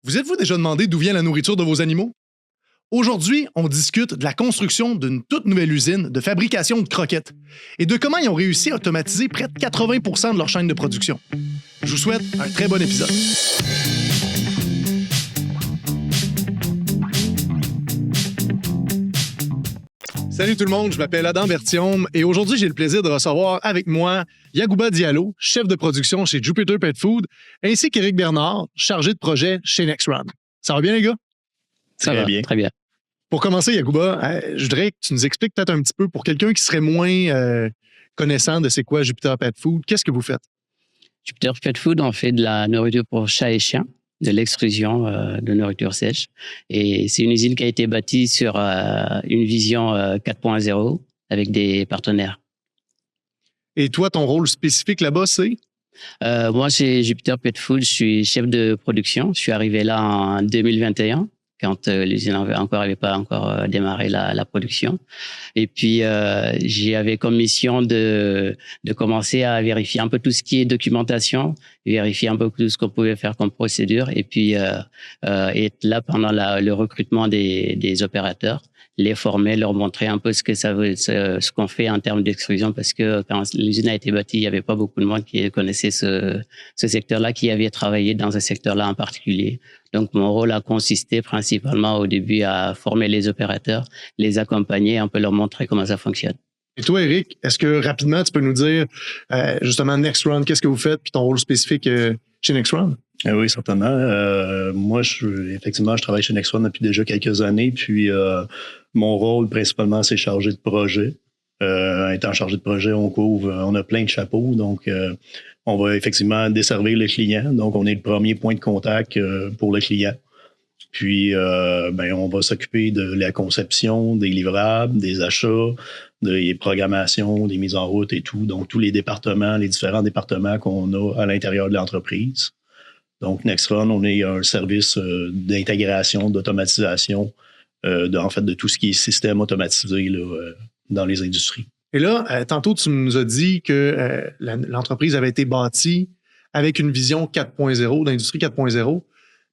Vous êtes-vous déjà demandé d'où vient la nourriture de vos animaux? Aujourd'hui, on discute de la construction d'une toute nouvelle usine de fabrication de croquettes et de comment ils ont réussi à automatiser près de 80% de leur chaîne de production. Je vous souhaite un très bon épisode. Salut tout le monde, je m'appelle Adam Bertium et aujourd'hui j'ai le plaisir de recevoir avec moi Yagouba Diallo, chef de production chez Jupiter Pet Food, ainsi qu'Éric Bernard, chargé de projet chez Nextron. Ça va bien les gars? Ça va bien. Très bien. Pour commencer, Yagouba, je voudrais que tu nous expliques peut-être un petit peu, pour quelqu'un qui serait moins connaissant de c'est quoi Jupiter Pet Food, qu'est-ce que vous faites? Jupiter Pet Food, on fait de la nourriture pour chats et chiens, de l'extrusion de nourriture sèche. Et c'est une usine qui a été bâtie sur une vision 4.0 avec des partenaires. Et toi, ton rôle spécifique là-bas, c'est? Moi, chez Jupiter Pet Food, je suis chef de production. Je suis arrivé là en 2021. Quand l'usine n'avait pas encore démarré la production. Et puis, j'avais comme mission de commencer à vérifier un peu tout ce qui est documentation, vérifier un peu tout ce qu'on pouvait faire comme procédure, et puis être là pendant le recrutement des opérateurs, les former, leur montrer un peu ce qu'on fait en termes d'extrusion, parce que quand l'usine a été bâtie, il n'y avait pas beaucoup de monde qui connaissait ce secteur-là, qui avait travaillé dans ce secteur-là en particulier. Donc, mon rôle a consisté principalement au début à former les opérateurs, les accompagner, un peu leur montrer comment ça fonctionne. Et toi, Éric, est-ce que rapidement, tu peux nous dire justement Nextron, qu'est-ce que vous faites, puis ton rôle spécifique chez Nextron? Oui, certainement. Moi, effectivement, je travaille chez Nextron depuis déjà quelques années, puis mon rôle principalement, c'est chargé de projet. Étant chargé de projet, on a plein de chapeaux, donc on va effectivement desservir le client. Donc, on est le premier point de contact pour le client. Puis, on va s'occuper de la conception, des livrables, des achats, des programmations, des mises en route et tout. Donc, tous les différents départements qu'on a à l'intérieur de l'entreprise. Donc, Nextron, on est un service d'intégration, d'automatisation, de tout ce qui est système automatisé là, dans les industries. Et là, tantôt, tu nous as dit que l'entreprise avait été bâtie avec une vision 4.0, d'industrie 4.0.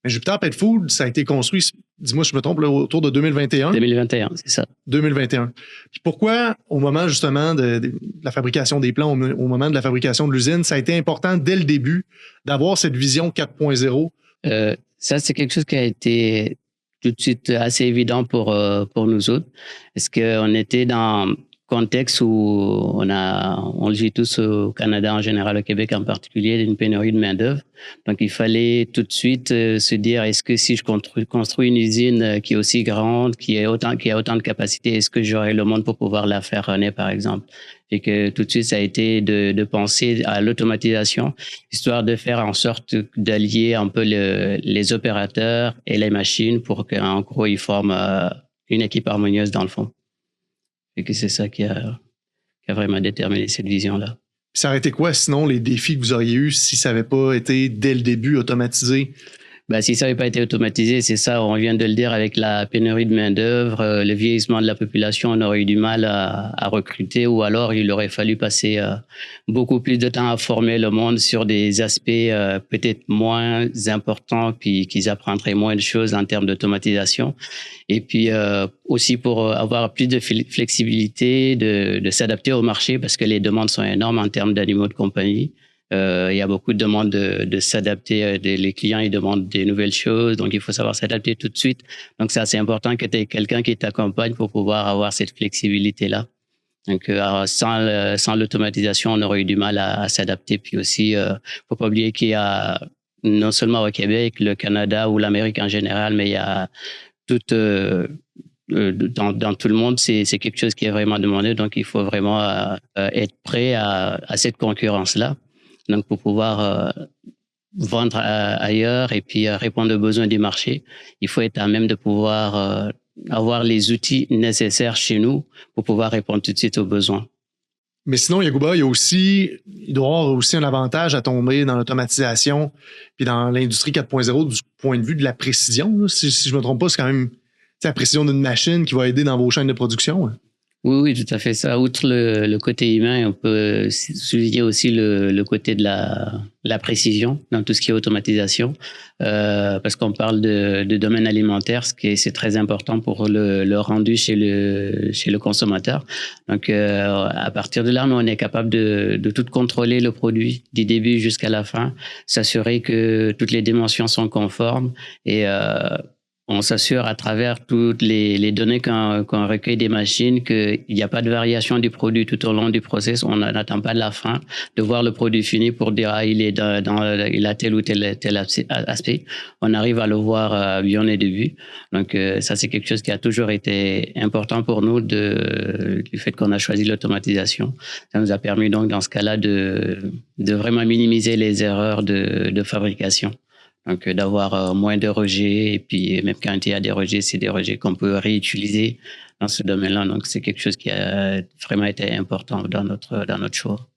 Mais Jupiter Pet Food, ça a été construit, dis-moi si je me trompe, là, autour de 2021. 2021, c'est ça. 2021. Puis pourquoi, au moment justement de la fabrication des plans, au moment de la fabrication de l'usine, ça a été important dès le début d'avoir cette vision 4.0? Ça, c'est quelque chose qui a été tout de suite assez évident pour nous autres. Parce qu'on était dans un contexte où on le vit tous au Canada en général, au Québec en particulier, une pénurie de main-d'œuvre. Donc, il fallait tout de suite se dire, est-ce que si je construis une usine qui est aussi grande, qui a autant de capacité, est-ce que j'aurai le monde pour pouvoir la faire runner, par exemple? Et que tout de suite, ça a été de penser à l'automatisation, histoire de faire en sorte d'allier un peu les opérateurs et les machines pour qu'en gros, ils forment une équipe harmonieuse dans le fond. Et que c'est ça qui a vraiment déterminé cette vision-là. Ça aurait été quoi, sinon, les défis que vous auriez eus si ça n'avait pas été, dès le début, automatisé? Si ça n'avait pas été automatisé, c'est ça, on vient de le dire, avec la pénurie de main-d'œuvre, le vieillissement de la population, on aurait eu du mal à recruter, ou alors il aurait fallu passer beaucoup plus de temps à former le monde sur des aspects peut-être moins importants, puis qu'ils apprendraient moins de choses en termes d'automatisation. Et puis aussi pour avoir plus de flexibilité, de s'adapter au marché, parce que les demandes sont énormes en termes d'animaux de compagnie. Il y a beaucoup de demandes de s'adapter. Les clients, ils demandent des nouvelles choses, donc il faut savoir s'adapter tout de suite. Donc, c'est assez important que tu aies quelqu'un qui t'accompagne pour pouvoir avoir cette flexibilité-là. Donc, sans l'automatisation, on aurait eu du mal à s'adapter. Puis aussi, faut pas oublier qu'il y a, non seulement au Québec, le Canada ou l'Amérique en général, mais il y a dans tout le monde, c'est quelque chose qui est vraiment demandé. Donc, il faut vraiment être prêt à cette concurrence-là. Donc, pour pouvoir vendre ailleurs et puis répondre aux besoins du marché, il faut être à même de pouvoir avoir les outils nécessaires chez nous pour pouvoir répondre tout de suite aux besoins. Mais sinon, Yagouba, il doit y avoir aussi un avantage à tomber dans l'automatisation puis dans l'industrie 4.0 du point de vue de la précision. Là. Si je ne me trompe pas, c'est quand même la précision d'une machine qui va aider dans vos chaînes de production. Hein. Oui, oui, tout à fait ça. Outre le côté humain, on peut souligner aussi le côté de la précision dans tout ce qui est automatisation, parce qu'on parle de domaine alimentaire, c'est très important pour le rendu chez le consommateur. Donc, à partir de là, nous, on est capable de tout contrôler le produit du début jusqu'à la fin, s'assurer que toutes les dimensions sont conformes et on s'assure à travers toutes les données qu'on recueille des machines qu'il n'y a pas de variation du produit tout au long du process. On n'attend pas de la fin de voir le produit fini pour dire il est il a tel ou tel aspect. On arrive à le voir bien au début. Donc ça c'est quelque chose qui a toujours été important pour nous du fait qu'on a choisi l'automatisation. Ça nous a permis donc dans ce cas-là de vraiment minimiser les erreurs de fabrication. Donc, d'avoir moins de rejets et puis même quand il y a des rejets, c'est des rejets qu'on peut réutiliser dans ce domaine-là. Donc, c'est quelque chose qui a vraiment été important dans notre choix.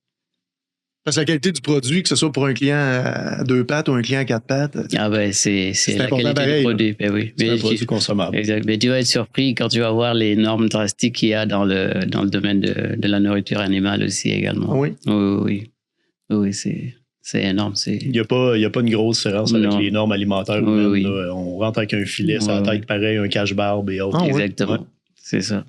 Parce que la qualité du produit, que ce soit pour un client à 2 pattes ou un client à 4 pattes. Ah ben, c'est la qualité pareil, du produit. Ben oui. C'est un produit consommable. Exact. Mais tu vas être surpris quand tu vas voir les normes drastiques qu'il y a dans le domaine de la nourriture animale aussi également. Ah oui? Oui, c'est énorme. Il n'y a pas une grosse différence avec les normes alimentaires. Oui. On rentre avec un filet sur la tête, pareil, un cache-barbe et autres. Exactement. Ouais. C'est ça.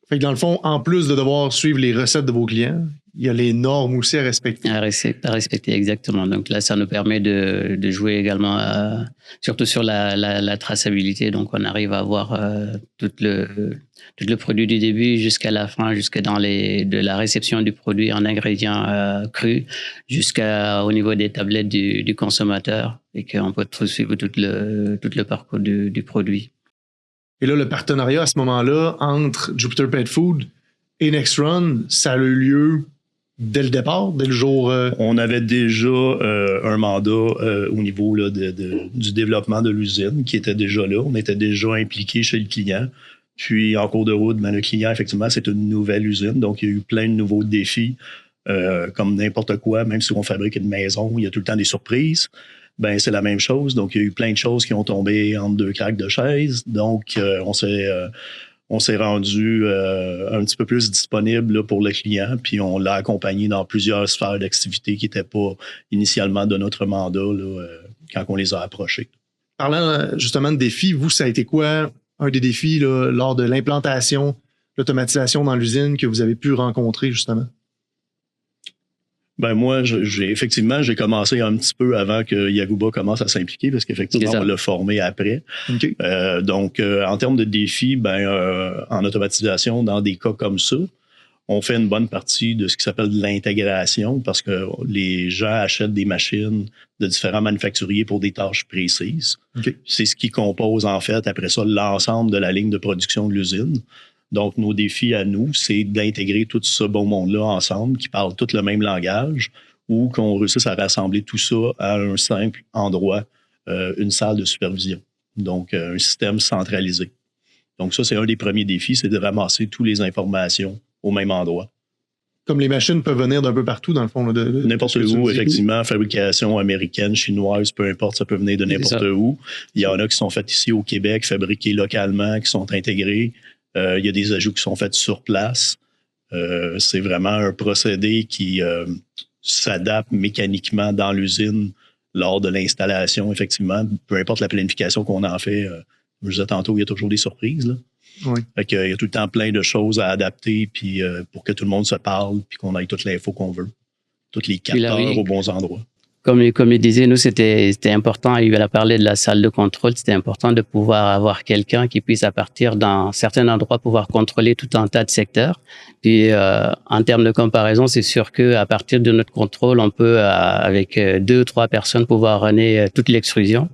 Fait que dans le fond, en plus de devoir suivre les recettes de vos clients, il y a les normes aussi à respecter. À respecter, exactement. Donc là, ça nous permet de jouer également, surtout sur la traçabilité. Donc, on arrive à avoir tout le produit du début jusqu'à la fin, de la réception du produit en ingrédients crus jusqu'au niveau des tablettes du consommateur et qu'on peut suivre tout le parcours du produit. Et là, le partenariat à ce moment-là entre Jupiter Pet Food et Nextron, ça a eu lieu dès le départ, dès le jour... On avait déjà un mandat au niveau là, du développement de l'usine qui était déjà là. On était déjà impliqué chez le client. Puis, en cours de route, le client, effectivement, c'est une nouvelle usine. Donc, il y a eu plein de nouveaux défis. Comme n'importe quoi, même si on fabrique une maison, il y a tout le temps des surprises. Ben c'est la même chose. Donc, il y a eu plein de choses qui ont tombé entre deux craques de chaise. Donc, on s'est rendu un petit peu plus disponible là, pour le client, puis on l'a accompagné dans plusieurs sphères d'activité qui n'étaient pas initialement de notre mandat là, quand on les a approchés. Parlant justement de défis, vous, ça a été quoi un des défis là, lors de l'implantation, l'automatisation dans l'usine que vous avez pu rencontrer justement? Ben moi, j'ai commencé un petit peu avant que Yaguba commence à s'impliquer parce qu'effectivement, on l'a formé après. Okay. Donc, en termes de défis, en automatisation, dans des cas comme ça, on fait une bonne partie de ce qui s'appelle de l'intégration parce que les gens achètent des machines de différents manufacturiers pour des tâches précises. Okay. C'est ce qui compose en fait après ça l'ensemble de la ligne de production de l'usine. Donc, nos défis à nous, c'est d'intégrer tout ce beau monde-là ensemble, qui parle tout le même langage, ou qu'on réussisse à rassembler tout ça à un simple endroit, une salle de supervision. Donc, un système centralisé. Donc, ça, c'est un des premiers défis, c'est de ramasser toutes les informations au même endroit. Comme les machines peuvent venir d'un peu partout, dans le fond. N'importe où, effectivement. Fabrication américaine, chinoise, peu importe, ça peut venir de n'importe où. Il y en a qui sont faits ici au Québec, fabriqués localement, qui sont intégrés. Il y a des ajouts qui sont faits sur place. C'est vraiment un procédé qui s'adapte mécaniquement dans l'usine lors de l'installation, effectivement. Peu importe la planification qu'on en fait, je disais tantôt, il y a toujours des surprises. Là. Oui. Fait qu'il y a tout le temps plein de choses à adapter puis, pour que tout le monde se parle puis qu'on ait toute l'info qu'on veut. Tous les capteurs aux bons endroits. Comme il disait, nous, c'était important, il a parlé de la salle de contrôle, c'était important de pouvoir avoir quelqu'un qui puisse, à partir d'un certain endroit, pouvoir contrôler tout un tas de secteurs. Puis, en termes de comparaison, c'est sûr qu'à partir de notre contrôle, on peut, avec 2 ou 3 personnes, pouvoir runner toute l'extrusion.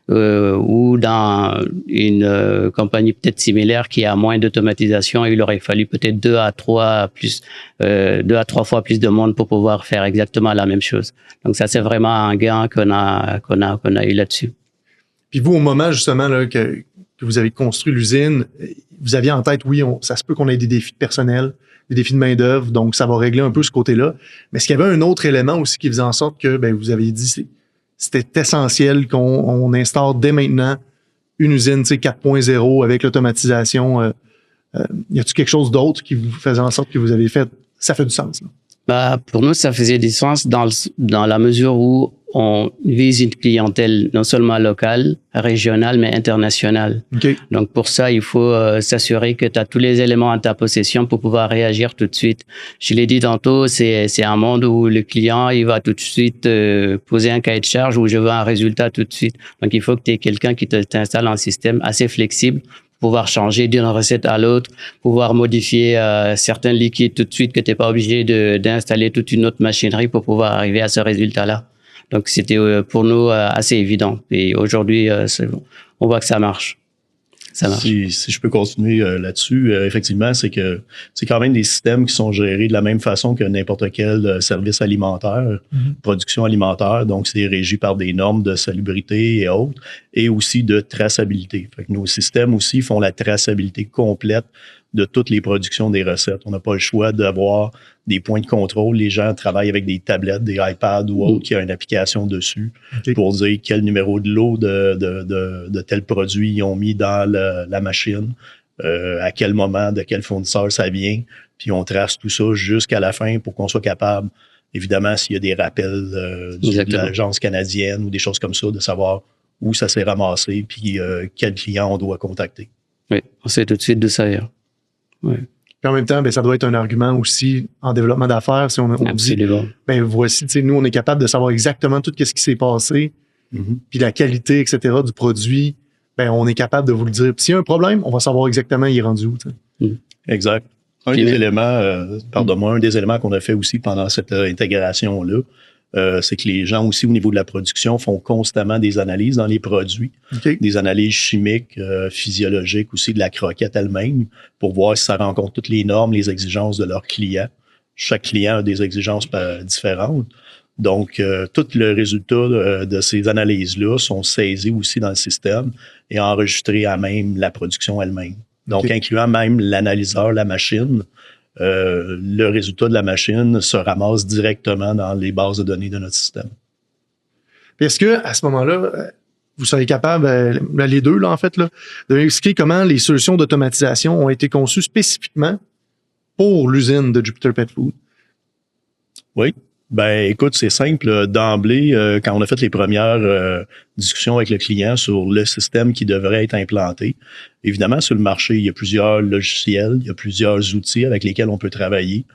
Ou dans une compagnie peut-être similaire qui a moins d'automatisation, il aurait fallu peut-être 2 à 3 fois plus de monde pour pouvoir faire exactement la même chose. Donc ça, c'est vraiment un gain qu'on a eu là-dessus. Puis vous, au moment justement là, que vous avez construit l'usine, vous aviez en tête, oui, ça se peut qu'on ait des défis personnels, des défis de main-d'œuvre, donc ça va régler un peu ce côté-là. Mais est-ce qu'il y avait un autre élément aussi qui faisait en sorte que vous avez dit c'était essentiel qu'on instaure dès maintenant une usine 4.0 avec l'automatisation Y a-t-il quelque chose d'autre qui vous faisait en sorte que vous avez fait, ça fait du sens, là? Pour nous, ça faisait du sens dans la mesure où on vise une clientèle non seulement locale, régionale, mais internationale. Okay. Donc, pour ça, il faut s'assurer que tu as tous les éléments en ta possession pour pouvoir réagir tout de suite. Je l'ai dit tantôt, c'est un monde où le client, il va tout de suite poser un cahier de charge où je veux un résultat tout de suite. Donc, il faut que tu aies quelqu'un qui t'installe un système assez flexible, pouvoir changer d'une recette à l'autre, pouvoir modifier certains liquides tout de suite, que tu n'es pas obligé d'installer toute une autre machinerie pour pouvoir arriver à ce résultat-là. Donc, c'était pour nous assez évident. Et aujourd'hui, on voit que ça marche. Ça marche. Si je peux continuer là-dessus, effectivement, c'est que c'est quand même des systèmes qui sont gérés de la même façon que n'importe quel service alimentaire, production alimentaire. Donc, c'est régi par des normes de salubrité et autres, et aussi de traçabilité. Fait que nos systèmes aussi font la traçabilité complète de toutes les productions des recettes. On n'a pas le choix d'avoir des points de contrôle. Les gens travaillent avec des tablettes, des iPads ou autres qui ont une application dessus pour dire quel numéro de lot de tel produit ils ont mis dans la machine, à quel moment, de quel fournisseur ça vient. Puis on trace tout ça jusqu'à la fin pour qu'on soit capable, évidemment, s'il y a des rappels de l'agence canadienne ou des choses comme ça, de savoir où ça s'est ramassé puis quel client on doit contacter. Oui, on sait tout de suite d'où ça vient. Oui. Puis en même temps, ça doit être un argument aussi en développement d'affaires. Si on dit, voici, nous, on est capable de savoir exactement tout ce qui s'est passé, puis la qualité, etc. du produit, on est capable de vous le dire. Puis s'il y a un problème, on va savoir exactement il est rendu où. Exact. Un des éléments qu'on a fait aussi pendant cette intégration-là, c'est que les gens aussi au niveau de la production font constamment des analyses dans les produits, des analyses chimiques, physiologiques aussi de la croquette elle-même pour voir si ça rencontre toutes les normes, les exigences de leurs clients. Chaque client a des exigences différentes. Donc, tout le résultat de ces analyses-là sont saisis aussi dans le système et enregistrés à même la production elle-même. Donc, incluant même l'analyseur, la machine, le résultat de la machine se ramasse directement dans les bases de données de notre système. Puis est-ce que à ce moment-là, vous serez capable, les deux, là, en fait, là, de m'expliquer comment les solutions d'automatisation ont été conçues spécifiquement pour l'usine de Jupiter Pet Food? Oui. Écoute, c'est simple. D'emblée, quand on a fait les premières discussions avec le client sur le système qui devrait être implanté, évidemment, sur le marché, il y a plusieurs logiciels, il y a plusieurs outils avec lesquels on peut travailler.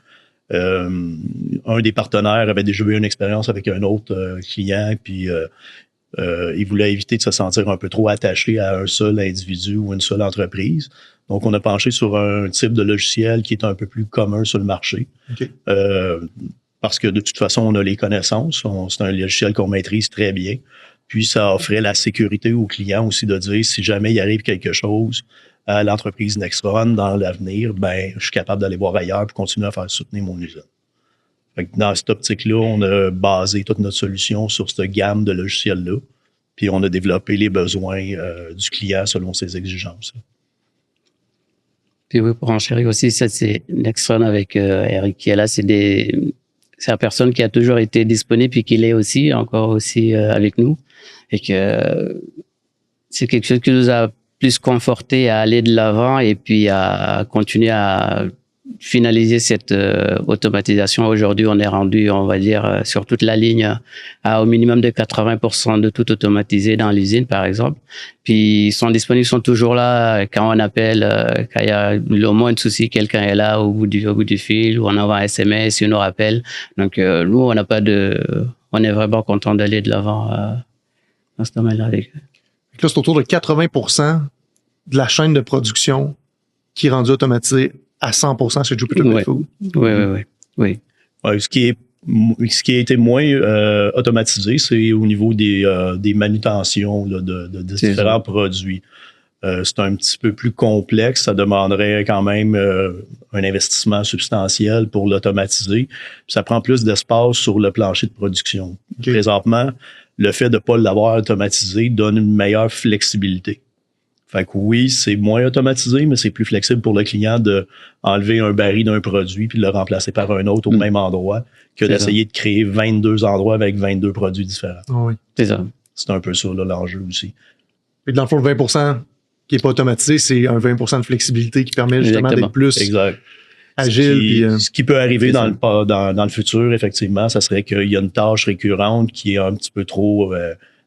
Un des partenaires avait déjà eu une expérience avec un autre client, puis il voulait éviter de se sentir un peu trop attaché à un seul individu ou une seule entreprise. Donc, on a penché sur un type de logiciel qui est un peu plus commun sur le marché. Parce que de toute façon, on a les connaissances. C'est un logiciel qu'on maîtrise très bien. Puis, ça offrait la sécurité aux clients aussi de dire si jamais il arrive quelque chose à l'entreprise Nextron dans l'avenir, je suis capable d'aller voir ailleurs pour continuer à faire soutenir mon usine. Fait que dans cette optique-là, on a basé toute notre solution sur cette gamme de logiciels-là. Puis, on a développé les besoins du client selon ses exigences. Puis oui, pour enchérir aussi, ça, c'est Nextron avec Eric qui est là, c'est la personne qui a toujours été disponible et qui l'est aussi, encore aussi avec nous. Et que c'est quelque chose qui nous a plus conforté à aller de l'avant et puis à continuer à finaliser cette automatisation. Aujourd'hui, on est rendu, on va dire, sur toute la ligne à au minimum de 80% de tout automatisé dans l'usine, par exemple. Puis, ils sont disponibles, ils sont toujours là quand on appelle, quand il y a le moins de soucis, quelqu'un est là au bout du fil, ou on envoie un SMS, il nous rappelle. Donc, nous, on est vraiment content d'aller de l'avant dans ce domaine-là avec eux. Là, c'est autour de 80% de la chaîne de production qui est rendue automatisée à 100% chez Jupiter Pet Food. Oui. Ce qui a été moins automatisé, c'est au niveau des manutentions là, de différents produits. C'est un petit peu plus complexe. Ça demanderait quand même un investissement substantiel pour l'automatiser. Ça prend plus d'espace sur le plancher de production. Présentement, le fait de ne pas l'avoir automatisé donne une meilleure flexibilité. Fait que oui, c'est moins automatisé, mais c'est plus flexible pour le client de enlever un baril d'un produit puis de le remplacer par un autre au même endroit que d'essayer de créer 22 endroits avec 22 produits différents. Oui. C'est ça. C'est un peu ça, là, l'enjeu aussi. Et dans le fond, 20% qui n'est pas automatisé, c'est un 20 de flexibilité qui permet justement d'être plus agile. Ce qui peut arriver dans le futur, effectivement, ça serait qu'il y a une tâche récurrente qui est un petit peu trop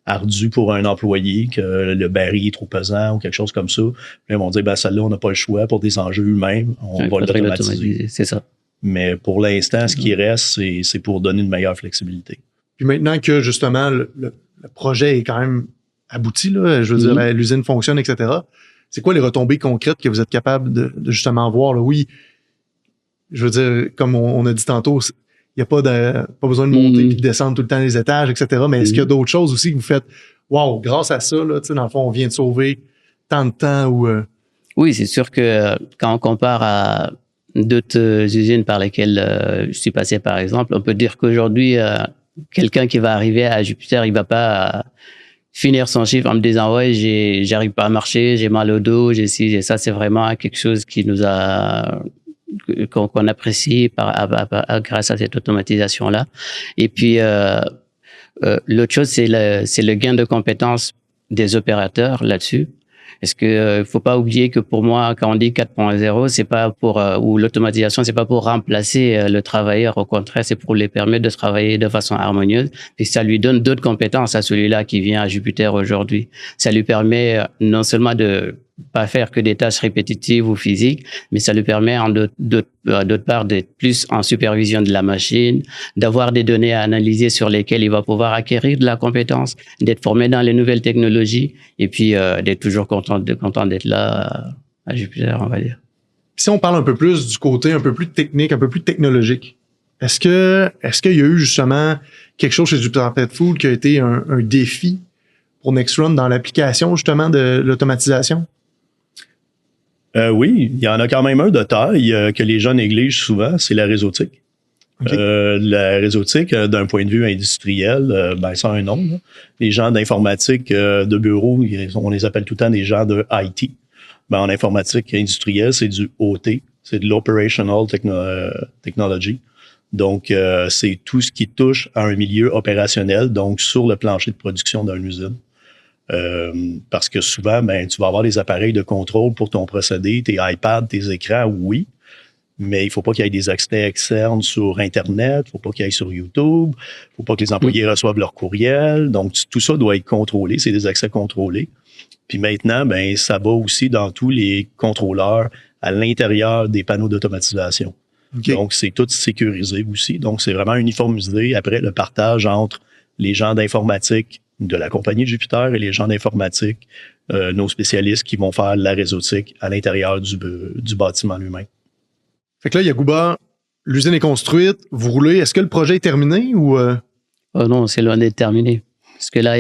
ardue pour un employé, que le baril est trop pesant ou quelque chose comme ça. Puis ils vont dire, celle-là, on n'a pas le choix pour des enjeux humains, on va l'automatiser. C'est ça. Mais pour l'instant, ce qui reste, c'est pour donner une meilleure flexibilité. Puis maintenant que, justement, le projet est quand même abouti, là, je veux dire, l'usine fonctionne, etc., c'est quoi les retombées concrètes que vous êtes capable de justement voir? Là? Oui, je veux dire, comme on a dit tantôt, il n'y a pas besoin de monter et de descendre tout le temps les étages, etc., mais est-ce qu'il y a d'autres choses aussi que vous faites? Wow, grâce à ça, là, dans le fond, on vient de sauver tant de temps ou... Oui, c'est sûr que quand on compare à d'autres usines par lesquelles je suis passé, par exemple, on peut dire qu'aujourd'hui, quelqu'un qui va arriver à Jupiter, il va pas finir son chiffre en me disant ouais, j'arrive pas à marcher, j'ai mal au dos, j'ai ci, j'ai ça. C'est vraiment quelque chose qui nous a qu'on apprécie grâce à cette automatisation là. Et puis l'autre chose, c'est le gain de compétences des opérateurs là-dessus. Est-ce que faut pas oublier que pour moi, quand on dit 4.0, c'est pas pour ou l'automatisation, c'est pas pour remplacer le travailleur. Au contraire, c'est pour les permettre de travailler de façon harmonieuse. Et ça lui donne d'autres compétences à celui-là qui vient à Jupiter aujourd'hui. Ça lui permet non seulement de pas faire que des tâches répétitives ou physiques, mais ça lui permet d'autre part d'être plus en supervision de la machine, d'avoir des données à analyser sur lesquelles il va pouvoir acquérir de la compétence, d'être formé dans les nouvelles technologies et puis d'être toujours content d'être là à Jupiter, on va dire. Si on parle un peu plus du côté un peu plus technique, un peu plus technologique, est-ce qu'il y a eu justement quelque chose chez Jupiter Pet Food qui a été un défi pour Nexrun dans l'application justement de l'automatisation? Oui, il y en a quand même un de taille que les gens négligent souvent, c'est la réseautique. Okay. La réseautique, d'un point de vue industriel, ça a un nom. Là. Les gens d'informatique de bureau, on les appelle tout le temps des gens de IT. En informatique industrielle, c'est du OT, c'est de l'Operational Technology. Donc, c'est tout ce qui touche à un milieu opérationnel, donc sur le plancher de production d'une usine. Parce que souvent, tu vas avoir des appareils de contrôle pour ton procédé, tes iPads, tes écrans, oui, mais il ne faut pas qu'il y ait des accès externes sur Internet, il ne faut pas qu'il y ait sur YouTube, il ne faut pas que les employés reçoivent leur courriel. Donc, tout ça doit être contrôlé, c'est des accès contrôlés. Puis maintenant, ça va aussi dans tous les contrôleurs à l'intérieur des panneaux d'automatisation. Okay. Donc, c'est tout sécurisé aussi. Donc, c'est vraiment uniformisé après le partage entre les gens d'informatique de la compagnie Jupiter et les gens d'informatique, nos spécialistes qui vont faire la réseautique à l'intérieur du bâtiment lui-même. Fait que là, Yagouba, l'usine est construite, vous roulez. Est-ce que le projet est terminé ou... Oh non, c'est loin d'être terminé. Parce que là,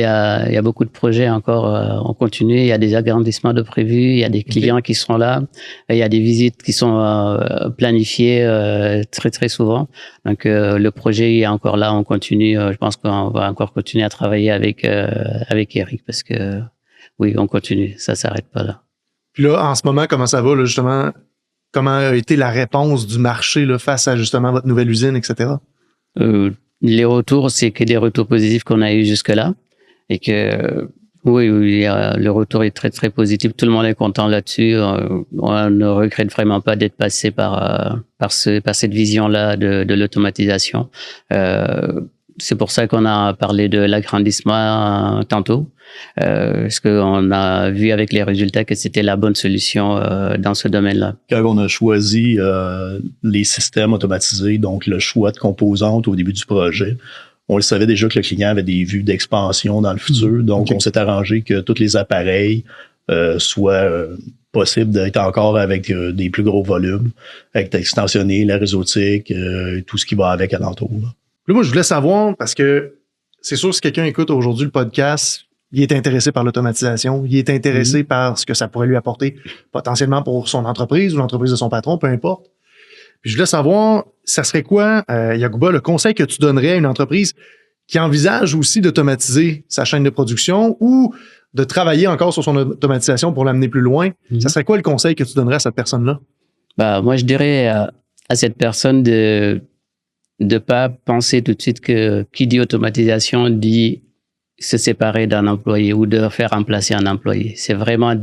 il y a beaucoup de projets encore en continu. Il y a des agrandissements de prévus, il y a des clients qui seront là, il y a des visites qui sont planifiées très, très souvent. Donc, le projet est encore là, on continue. Je pense qu'on va encore continuer à travailler avec Eric parce que, oui, on continue. Ça s'arrête pas là. Puis là, en ce moment, comment ça va, là, justement? Comment a été la réponse du marché là, face à justement votre nouvelle usine, etc.? Les retours, c'est que des retours positifs qu'on a eu jusque-là et que oui, le retour est très très positif. Tout le monde est content là-dessus. On ne regrette vraiment pas d'être passé par cette vision-là de l'automatisation. C'est pour ça qu'on a parlé de l'agrandissement tantôt, parce qu'on a vu avec les résultats que c'était la bonne solution dans ce domaine-là. Quand on a choisi les systèmes automatisés, donc le choix de composantes au début du projet, on le savait déjà que le client avait des vues d'expansion dans le futur, donc on s'est arrangé que tous les appareils soient possibles d'être encore avec des plus gros volumes, avec l'extensionné, la réseautique, tout ce qui va avec alentour. Là, moi, je voulais savoir, parce que c'est sûr, si quelqu'un écoute aujourd'hui le podcast, il est intéressé par l'automatisation, il est intéressé par ce que ça pourrait lui apporter potentiellement pour son entreprise ou l'entreprise de son patron, peu importe. Puis je voulais savoir, ça serait quoi, Yagouba, le conseil que tu donnerais à une entreprise qui envisage aussi d'automatiser sa chaîne de production ou de travailler encore sur son automatisation pour l'amener plus loin? Ça serait quoi le conseil que tu donnerais à cette personne-là? Moi, je dirais à cette personne de pas penser tout de suite que qui dit automatisation dit se séparer d'un employé ou de faire remplacer un employé. C'est vraiment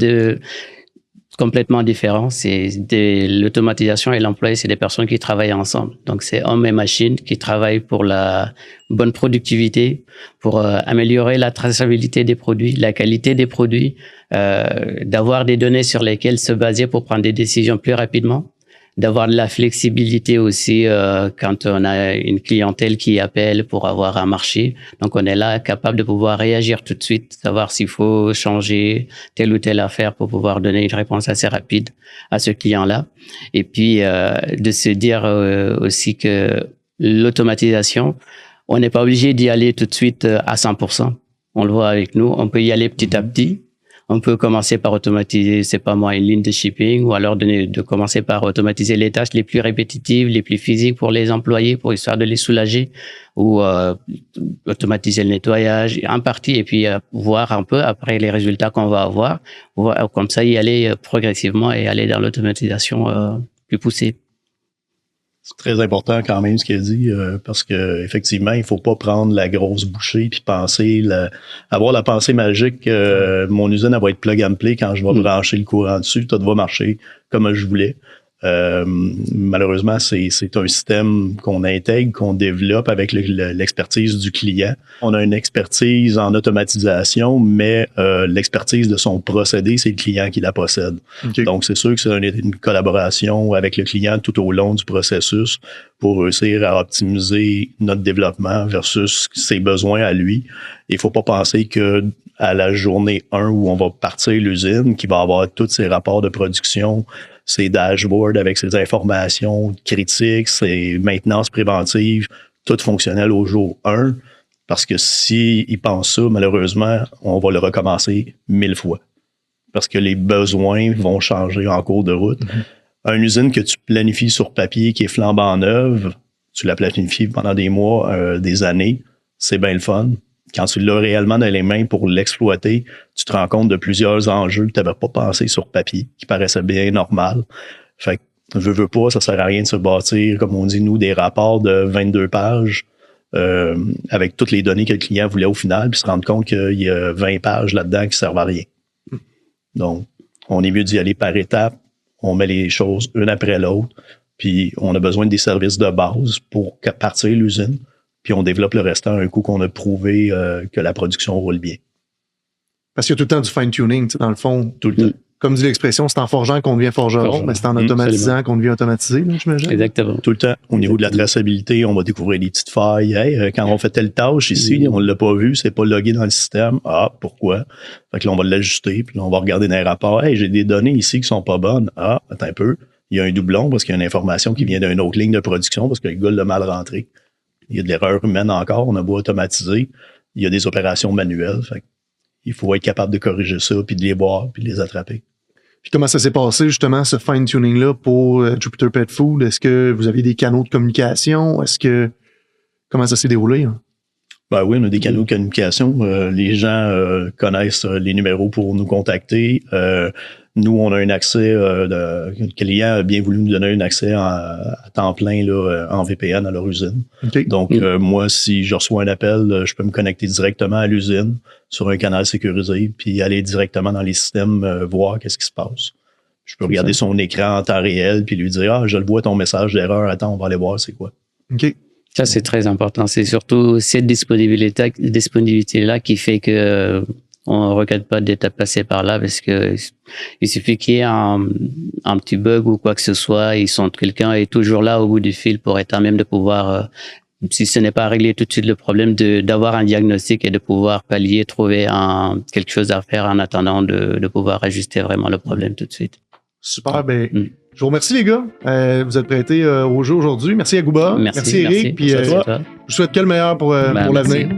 complètement différent. L'automatisation et l'employé, c'est des personnes qui travaillent ensemble. Donc, c'est hommes et machines qui travaillent pour la bonne productivité, pour améliorer la traçabilité des produits, la qualité des produits, d'avoir des données sur lesquelles se baser pour prendre des décisions plus rapidement, d'avoir de la flexibilité aussi quand on a une clientèle qui appelle pour avoir un marché. Donc, on est là capable de pouvoir réagir tout de suite, savoir s'il faut changer telle ou telle affaire pour pouvoir donner une réponse assez rapide à ce client-là. Et puis, de se dire aussi que l'automatisation, on n'est pas obligé d'y aller tout de suite à 100%. On le voit avec nous, on peut y aller petit à petit. On peut commencer par automatiser, c'est pas moi, une ligne de shipping, ou alors de commencer par automatiser les tâches les plus répétitives, les plus physiques pour les employés, pour histoire de les soulager, ou automatiser le nettoyage en partie, et puis voir un peu après les résultats qu'on va avoir, comme ça y aller progressivement et aller dans l'automatisation plus poussée. C'est très important quand même ce qu'il a dit, parce que effectivement, il faut pas prendre la grosse bouchée puis avoir la pensée magique. Mon usine, elle va être plug and play quand je vais brancher le courant dessus, tout va marcher comme je voulais. Malheureusement, c'est un système qu'on intègre, qu'on développe avec l'expertise du client. On a une expertise en automatisation, mais l'expertise de son procédé, c'est le client qui la possède. Okay. Donc, c'est sûr que c'est une collaboration avec le client tout au long du processus pour réussir à optimiser notre développement versus ses besoins à lui. Il faut pas penser que à la journée 1 où on va partir l'usine, qui va avoir tous ses rapports de production, ses dashboards avec ses informations critiques, ses maintenances préventives, tout fonctionnel au jour 1. Parce que s'il pense ça, malheureusement, on va le recommencer 1000 fois. Parce que les besoins vont changer en cours de route. Mm-hmm. Une usine que tu planifies sur papier qui est flambant neuve, tu la planifies pendant des mois, des années, c'est bien le fun. Quand tu l'as réellement dans les mains pour l'exploiter, tu te rends compte de plusieurs enjeux que tu n'avais pas pensé sur papier, qui paraissaient bien normal. Fait que, veux pas, ça sert à rien de se bâtir, comme on dit, nous, des rapports de 22 pages avec toutes les données que le client voulait au final, puis se rendre compte qu'il y a 20 pages là-dedans qui servent à rien. Donc, on est mieux d'y aller par étapes. On met les choses une après l'autre, puis on a besoin des services de base pour partir l'usine. Puis on développe le restant un coup qu'on a prouvé que la production roule bien. Parce qu'il y a tout le temps du fine-tuning, dans le fond. Tout le temps. Comme dit l'expression, c'est en forgeant qu'on devient forgeron, mais c'est en automatisant qu'on devient automatisé, là, j'imagine. Exactement. Tout le temps. Au niveau de la traçabilité, on va découvrir des petites failles. Hey, quand on fait telle tâche ici, on ne l'a pas vu, c'est pas logué dans le système. Ah, pourquoi? Fait que là, on va l'ajuster, puis là, on va regarder dans les rapports. Hey, j'ai des données ici qui sont pas bonnes. Ah, attends un peu. Il y a un doublon parce qu'il y a une information qui vient d'une autre ligne de production parce que le gars l'a mal rentré. Il y a de l'erreur humaine encore, on a beau automatiser, il y a des opérations manuelles. Fait il faut être capable de corriger ça, puis de les voir, puis de les attraper. Puis comment ça s'est passé, justement, ce fine-tuning-là pour Jupiter Pet Food? Est-ce que vous aviez des canaux de communication? Comment ça s'est déroulé? Hein? Ben oui, on a des canaux de communication. Les gens connaissent les numéros pour nous contacter. Nous, on a un accès, le client a bien voulu nous donner un accès à temps plein là, en VPN à leur usine. Okay. Donc, moi, si je reçois un appel, je peux me connecter directement à l'usine sur un canal sécurisé, puis aller directement dans les systèmes, voir qu'est-ce qui se passe. Je peux regarder son écran en temps réel, puis lui dire « Ah, je le vois ton message d'erreur, attends, on va aller voir c'est quoi. » OK. Ça, c'est très important. C'est surtout cette disponibilité-là qui fait que on ne regarde pas d'étape passée par là parce que il suffit qu'il y ait un petit bug ou quoi que ce soit. Quelqu'un est toujours là au bout du fil pour être à même de pouvoir, si ce n'est pas réglé tout de suite le problème, d'avoir un diagnostic et de pouvoir pallier, trouver quelque chose à faire en attendant de pouvoir ajuster vraiment le problème tout de suite. Super, je vous remercie les gars. Vous êtes prêtés au jeu aujourd'hui. Merci Yacouba. Merci Eric. Puis, je vous souhaite que le meilleur pour l'avenir.